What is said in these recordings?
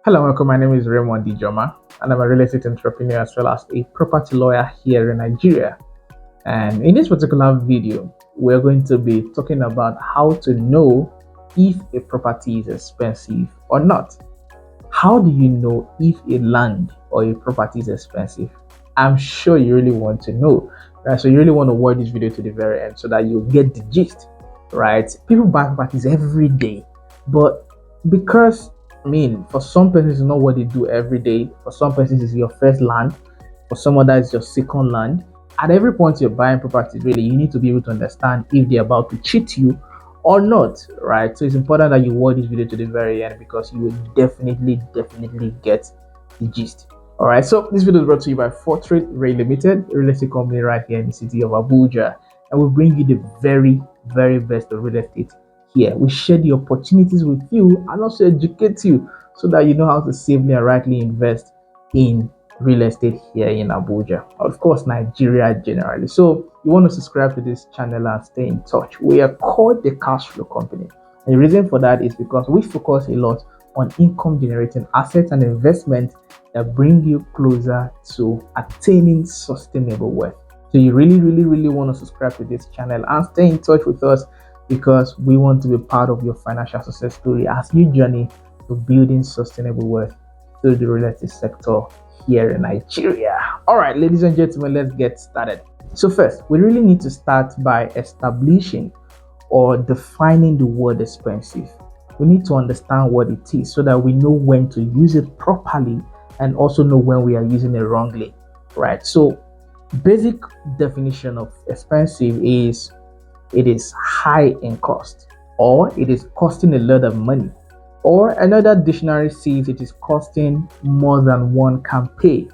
Hello, welcome. My name is Raymond Dijoma, and I'm a real estate entrepreneur as well as a property lawyer here in Nigeria. And in this particular video, we're going to be talking about how to know if a property is expensive or not. How do you know if a land or a property is expensive? I'm sure you really want to know, right? So you really want to watch this video to the very end so that you get the gist, right? People buy properties every day, but because for some persons, it's not what they do every day. For some persons, it's your first land. For some others, it's your second land. At every point you're buying properties, really, you need to be able to understand if they're about to cheat you or not, right? So it's important that you watch this video to the very end because you will definitely get the gist. All right, so this video is brought to you by Fortreal Rei Ltd, a real estate company right here in the city of Abuja, and we bring you the very best of real estate here. We share the opportunities with you and also educate you so that you know how to safely and rightly invest in real estate here in Abuja, of course, Nigeria generally. So you want to subscribe to this channel and stay in touch. We are called the cashflow company, and the reason for that is because we focus a lot on income generating assets and investment that bring you closer to attaining sustainable wealth. So you really want to subscribe to this channel and stay in touch with us because we want to be part of your financial success story as you journey to building sustainable wealth through the real estate sector here in Nigeria. All right, ladies and gentlemen, let's get started. So first, we really need to start by establishing or defining the word expensive. We need to understand what it is so that we know when to use it properly and also know when we are using it wrongly, right? So basic definition of expensive is it is high in cost, or it is costing a lot of money, or another dictionary says it is costing more than one can pay,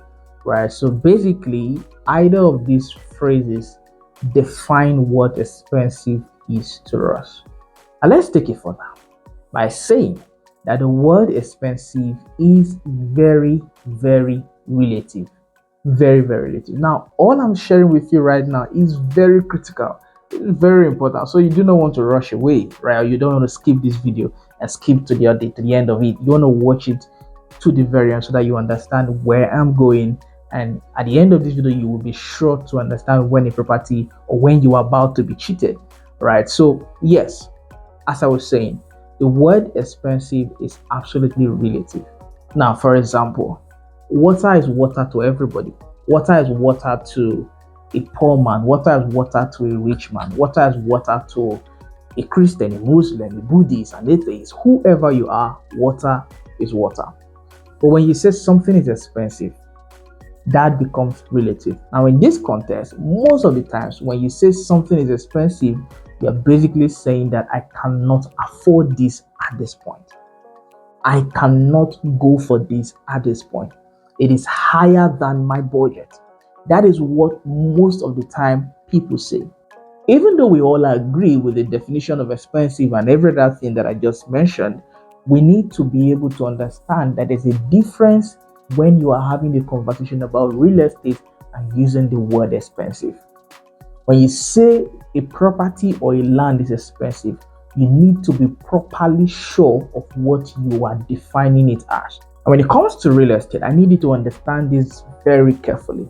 right? So basically, either of these phrases define what expensive is to us. And let's take it further by saying that the word expensive is very relative. Very relative. Now, all I'm sharing with you right now is very critical. It's very important. So you do not want to rush away, right? Or you don't want to skip this video and skip to the end of it. You want to watch it to the very end so that you understand where I'm going. And at the end of this video, you will be sure to understand when a property or when you are about to be cheated, right? So yes, as I was saying, the word expensive is absolutely relative. Now, for example, water is water to everybody. Water is water to a poor man. Water is water to a rich man. Water is water to a Christian, a Muslim, a Buddhist, an atheist. Whoever you are, water is water. But when you say something is expensive, that becomes relative. Now, in this context, most of the times when you say something is expensive, you're basically saying that I cannot afford this at this point. I cannot go for this at this point. It is higher than my budget. That is what most of the time people say. Even though we all agree with the definition of expensive and every other thing that I just mentioned, we need to be able to understand that there's a difference when you are having a conversation about real estate and using the word expensive. When you say a property or a land is expensive, you need to be properly sure of what you are defining it as. And when it comes to real estate, I need you to understand this very carefully.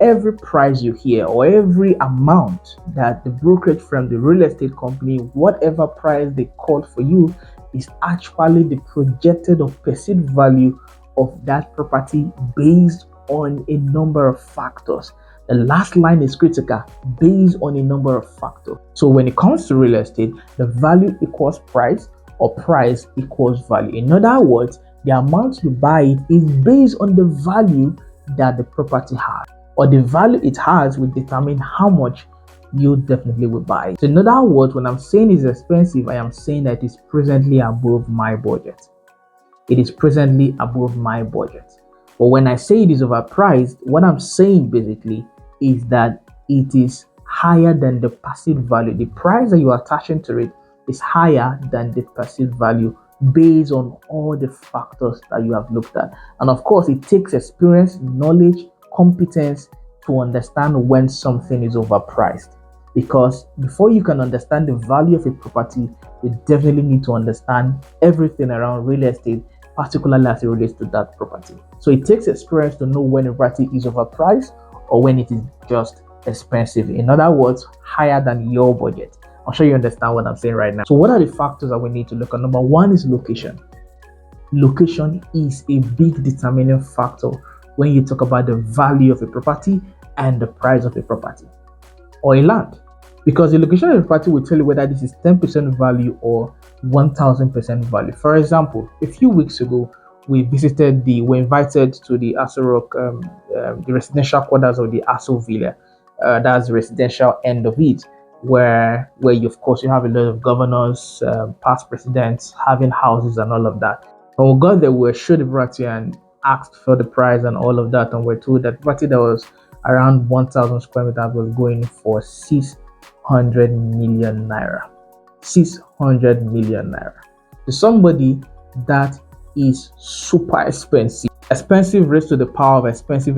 Every price you hear or every amount that the brokerage firm, the real estate company, whatever price they call for you is actually the projected or perceived value of that property based on a number of factors. The last line is critical, based on a number of factors. So when it comes to real estate, the value equals price or price equals value. In other words, the amount you buy it is based on the value that the property has, or the value it has will determine how much you definitely will buy it. So in other words, when I'm saying it's expensive, I am saying that it is presently above my budget. It is presently above my budget. But when I say it is overpriced, what I'm saying basically is that it is higher than the perceived value. The price that you are attaching to it is higher than the perceived value based on all the factors that you have looked at. And of course, it takes experience, knowledge, competence to understand when something is overpriced. Because before you can understand the value of a property, you definitely need to understand everything around real estate particularly as it relates to that property. So it takes experience to know when a property is overpriced or when it is just expensive. In other words, higher than your budget. I'm sure you understand what I'm saying right now. So what are the factors that we need to look at? Number one is location. Location is a big determining factor when you talk about the value of a property and the price of a property or a land, because the location of the property will tell you whether this is 10% value or 1000% value. For example, a few weeks ago, we were invited to the Aso Rock, the residential quarters of the Aso Villa. That's the residential end of it, where you, of course, you have a lot of governors, past presidents having houses and all of that. When we got there, we were showed the property and asked for the price and all of that, and we're told that property that was around 1,000 square meters was going for 600 million naira. 600 million naira. To somebody, that is super expensive. Expensive raised to the power of expensive,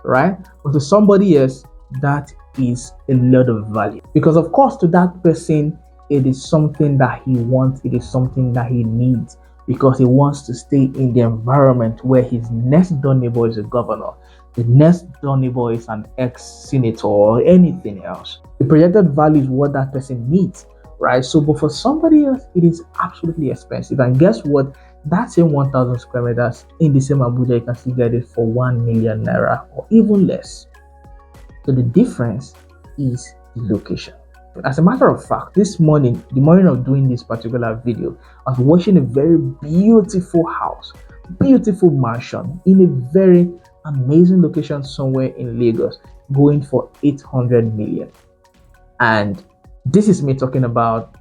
right? But to somebody else, that is a lot of value. Because of course, to that person, it is something that he wants, it is something that he needs, because he wants to stay in the environment where his next door neighbor is a governor, the next door neighbor is an ex-senator or anything else. The projected value is what that person needs, right? So, but for somebody else, it is absolutely expensive. And guess what? That same 1,000 square meters in the same Abuja, you can still get it for 1 million naira or even less. So the difference is the location. As a matter of fact, this morning, the morning of doing this particular video, I was watching a very beautiful house, beautiful mansion in a very amazing location somewhere in Lagos, going for 800 million. And this is me talking about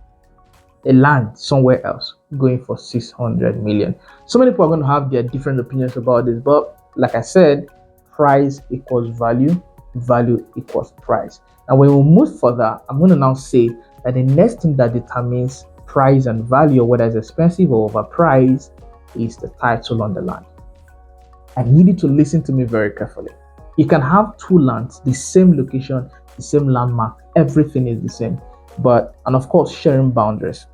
a land somewhere else going for 600 million. So many people are going to have their different opinions about this, but like I said, price equals value, value equals price. And when we move further, I'm going to now say that the next thing that determines price and value, or whether it's expensive or overpriced, is the title on the land. I need you to listen to me very carefully. You can have two lands, the same location, the same landmark, everything is the same, and of course, sharing boundaries.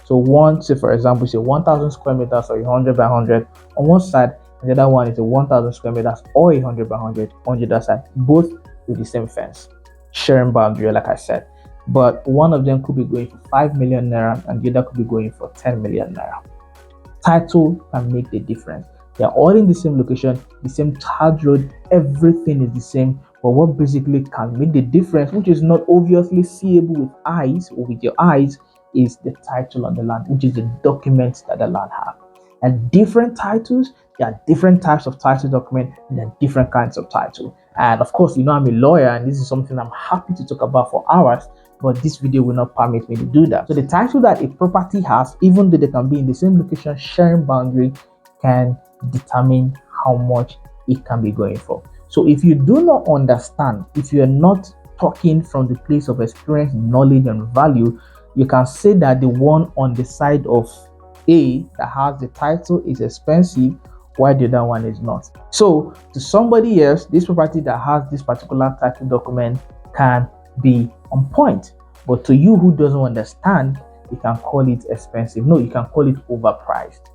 So one, say for example, say 1,000 square meters or 100 by 100 on one side, and the other one is a 1,000 square meters or 100 by 100 on the other side, both with the same fence, sharing boundary, like I said. But one of them could be going for 5 million naira and the other could be going for 10 million naira. Title can make the difference. They are all in the same location, the same hard road, everything is the same. But what basically can make the difference, which is not obviously seeable with eyes or with your eyes, is the title on the land, which is the document that the land has. And different titles, there are different types of title document, and there are different kinds of title. And of course, you know I'm a lawyer, and this is something I'm happy to talk about for hours, but this video will not permit me to do that. So the title that a property has, even though they can be in the same location, sharing boundary, can determine how much it can be going for. So if you do not understand, if you're not talking from the place of experience, knowledge, and value, you can say that the one on the side of A that has the title is expensive, while the other one is not. So to somebody else, this property that has this particular title document can be on point, but to you who doesn't understand, you can call it expensive. No, you can call it overpriced,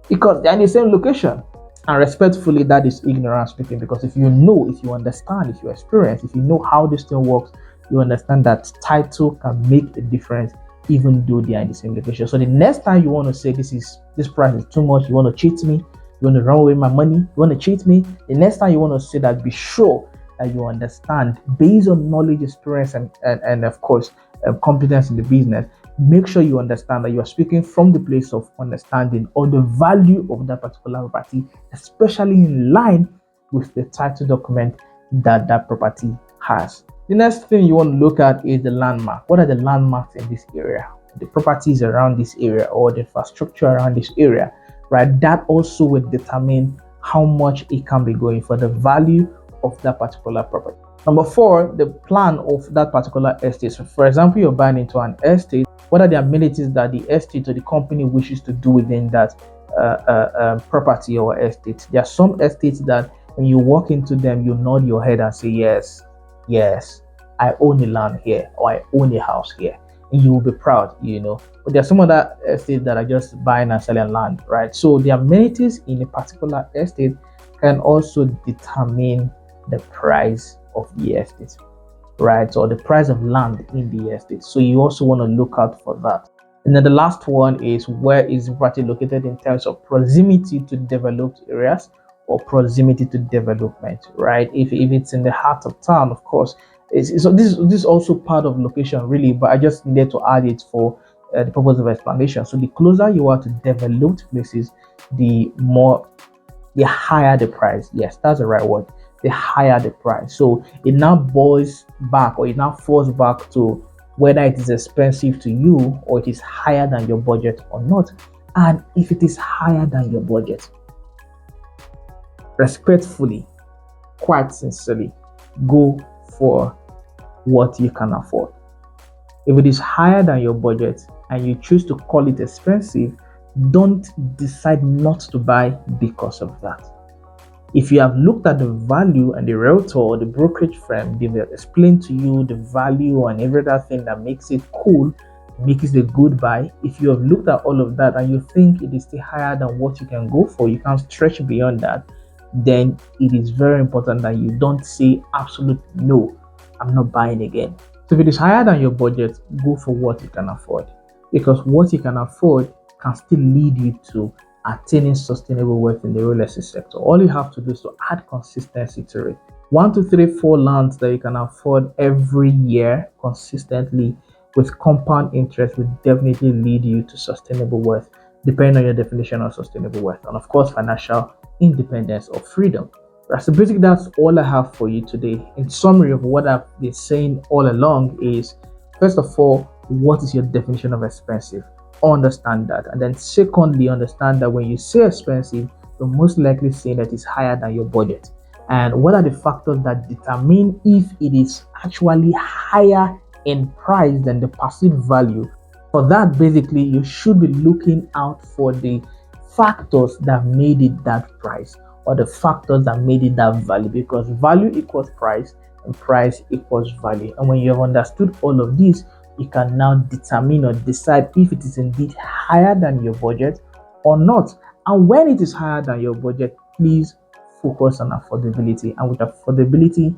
because they're in the same location. And respectfully, that is ignorance speaking, because if you know, if you understand, if you experience, if you know how this thing works, you understand that title can make a difference even though they are in the same location. So the next time you want to say this price is too much, you want to cheat me, you want to run away my money, you want to cheat me, the next time you want to say that, be sure that you understand based on knowledge, experience, and of course competence in the business. Make sure you understand that you are speaking from the place of understanding or the value of that particular property, especially in line with the title document that that property has. The next thing you want to look at is the landmark. What are the landmarks in this area? The properties around this area or the infrastructure around this area, right? That also will determine how much it can be going for, the value of that particular property. Number 4, the plan of that particular estate. So for example, you're buying into an estate. What are the amenities that the estate or the company wishes to do within that property or estate? There are some estates that when you walk into them, you nod your head and say, yes, I own a land here, or I own a house here. and you will be proud, But there are some other estates that are just buying and selling land, right? So the amenities in a particular estate can also determine the price of the estate, right? Or the price of land in the estate. So you also want to look out for that. And then the last one is, where is the property located in terms of proximity to developed areas or proximity to development, right? If it's in the heart of town, of course, so this is also part of location, really, but I just needed to add it for the purpose of explanation. So the closer you are to developed places, the higher the price. Yes, that's the right word. The higher the price. So it now boils back, or it now falls back to whether it is expensive to you or it is higher than your budget or not. And if it is higher than your budget, respectfully, quite sincerely, go for what you can afford. If it is higher than your budget and you choose to call it expensive, don't decide not to buy because of that. If you have looked at the value and the realtor or the brokerage firm, they will explain to you the value and every other thing that makes it cool, makes it a good buy. If you have looked at all of that and you think it is still higher than what you can go for, you can't stretch beyond that, then it is very important that you don't say absolute no, I'm not buying again. So if it is higher than your budget, go for what you can afford, because what you can afford can still lead you to attaining sustainable wealth in the real estate sector. All you have to do is to add consistency to it. 1, 2, 3, 4 lands that you can afford every year consistently with compound interest will definitely lead you to sustainable wealth, depending on your definition of sustainable wealth, and of course financial independence or freedom. Right, so basically that's all I have for you today. In summary of what I've been saying all along is, first of all, what is your definition of expensive? Understand that. And then secondly, understand that when you say expensive, you're most likely saying that it's higher than your budget. And what are the factors that determine if it is actually higher in price than the perceived value? For that, basically, you should be looking out for the factors that made it that price, or the factors that made it that value, because value equals price and price equals value. And when you have understood all of these, you can now determine or decide if it is indeed higher than your budget or not. And when it is higher than your budget, please focus on affordability. And with affordability,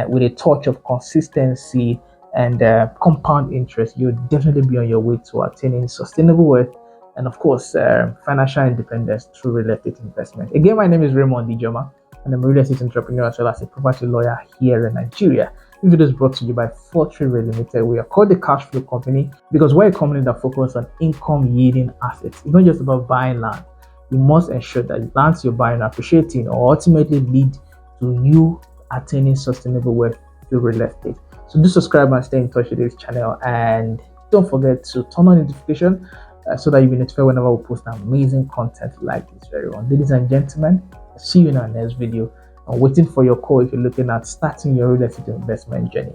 with a touch of consistency and compound interest, you'll definitely be on your way to attaining sustainable wealth and, of course, financial independence through real estate investment. Again, my name is Raymond Dijoma, and I'm a real estate entrepreneur as well as a property lawyer here in Nigeria. This video is brought to you by Fortreal Rei Ltd. We are called the cashflow company because we're a company that focuses on income yielding assets. It's not just about buying land. You must ensure that lands you're buying are appreciating or ultimately lead to you attaining sustainable wealth through real estate. So do subscribe and stay in touch with this channel, and don't forget to turn on notification so that you'll be notified whenever we post amazing content like this very one. Ladies and gentlemen, see you in our next video. I'm waiting for your call if you're looking at starting your real estate investment journey.